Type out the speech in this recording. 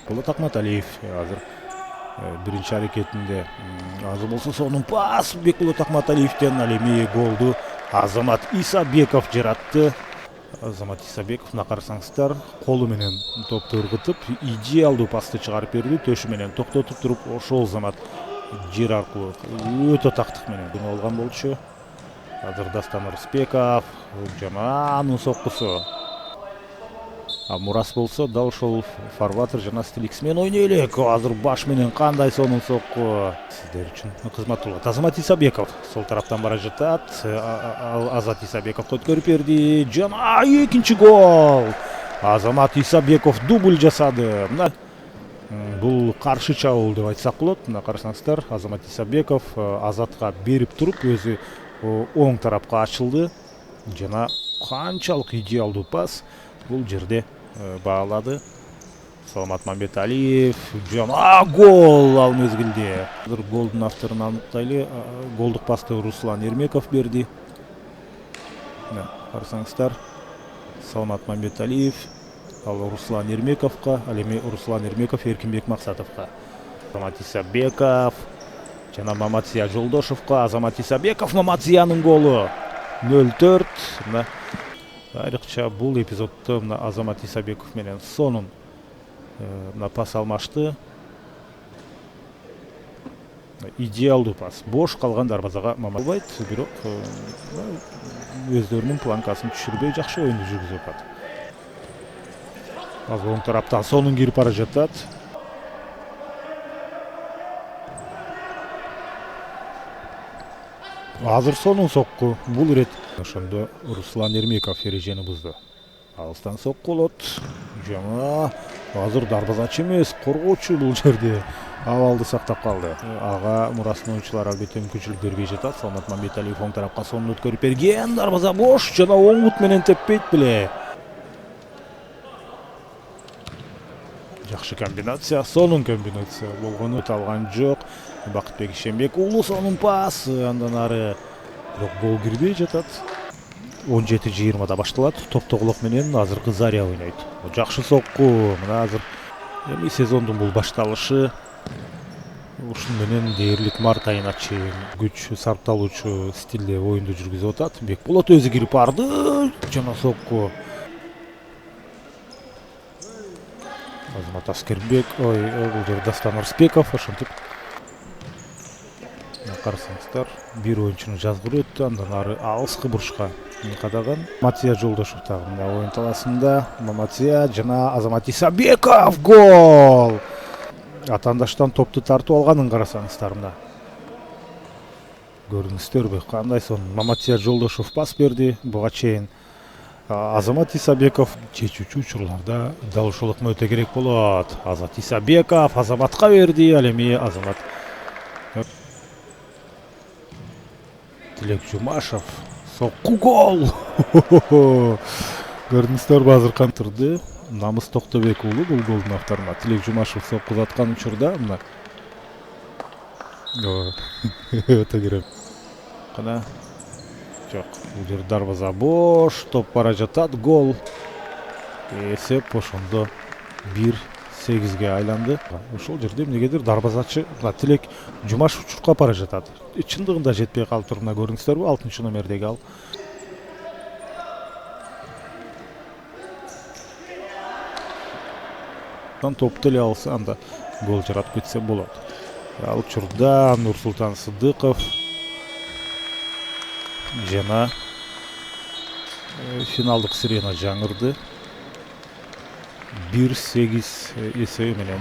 Бекболот Акматалиев азыр биринчи аракетинде азыр болсо сонун пас Бекболот Акматалиевден ал эми голду Азамат Исабеков жаратты. Азамат Исабеков мына карасаңыздар колу менен топту ыргытып идеалдуу пасты чыгарып берди, төшү менен токтотуп туруп ошол замат жер аркылуу өтө тактык менен алган болчу. Азыр Дастан Рысбеков жана анын соккусу. Мурас болсо дал ошол фарватер жана стиликс менен ойной элек. Азыр баш менен кандай сонун сокку. Сиздер үчүн кызмат болот. Азамат Исабеков сол тараптан бара жатат. Азат Исабековго өткөрүп берди. Жана экинчи гол. Азамат Исабеков дубль жасады. Мына бул каршы чабуул деп айтсак болот. Мына карасаңыздар, Азамат Исабеков Азатка берип туруп өзү оң тарапка ачылды. Жана канчалык идеалдуу пас бул жерде баалады. Саламат Мамбеталиев жана гол ал мезгилде. Азыр голдун авторун аныктайлы. Голдук пасты Руслан Эрмеков берди. Мына карасаңыздар, Саламат Мамбеталиев ал Руслан Эрмековго, ал эми Руслан Эрмеков Эркинбек Максатовго. Азамат Исабеков жана Маматзия Жолдошевго. Азамат Исабеков, Маматзиянын голу 0-4. Мына айрыкча бул эпизоддо мына Азамат Исабеков менен сонун мына пас алмашты. Идеалдуу пас. Бош калган дарбазага Маматбайт, бирок өздөрүнүн планкасын түшүрбөй жакшы оюнду жүргүзүп атат. Азыр оң тараптан сонун кирип бара жатат. Азыр сонун сокку. Бул ирет ошондо Руслан Эрмеков эрежени бузду. Алыстан сокку болот. Жана азыр дарбазачы эмес, коргоочу бул жерде абалды сактап калды. Ага Мурастын оюнчулары албетте мүмкүнчүлүк бербей жатат. Саламат Мамбеталиев оң тарапка сонун өткөрүп берген. Дарбаза бош жана оң бут менен теппейт беле. Жакшы комбинация, сонун комбинация болгону алган жок. Бакытбек Ишембек уулу сонун пас, андан ары бирок гол кирбей жатат. 17:20 башталат. Топтогулок менен азыркы Заря ойнойт. Жакшы сокку. Мына азыр эми сезондун бул башталышы. Ушун менен дээрлик март айына чейин күч сарпталуучу стилде оюнду жүргүзүп атат. Бекболот өзү кирип барды жана сокку. Азамат Аскербек, бул жерде Дастан Рысбеков ошентип карасаңыздар, бир оюнчунун жазгыры өттү, андан ары алыскы бурчка кадаган. Маматзия Жолдошев дагы мына оюн таласында. Маматзия жана Азамат Исабеков гол. Атандаштан топту тартып алганын карасаңыздар мына. Көрдүңүздөрбү кандай сонун. Маматзия Жолдошев пас берди. Буга чейин Азамат Исабеков чечүүчү учурларда дал ушул ыкма өтө керек болот. Азат Исабеков Азаматка берди, ал эми Азамат Тилек Жумашев сокку гол. Көрдүңүздөрбү азыр кантырды. Намыс Токтобек уулу бул голдун авторуна. Тилек Жумашев сокку аткан учурда мына өтө керек. Кана жок, бул жер дарбаза бош, топ бара жатат, гол. Эсеп ошондо 1-8 айланды. Ошол жерде эмнегедир дарбазачы Тилек Жумашев чуркап бара жатат. Чындыгында жетпей калып туруп, мына көрдүңүздөрбү, 6-номердеги ал. Топту эле алса, анда гол жаратып кетсе болот. Ал учурда Нурсултан Сыдыков жана финалдык сирена жаңырды. 1-8 эсеби менен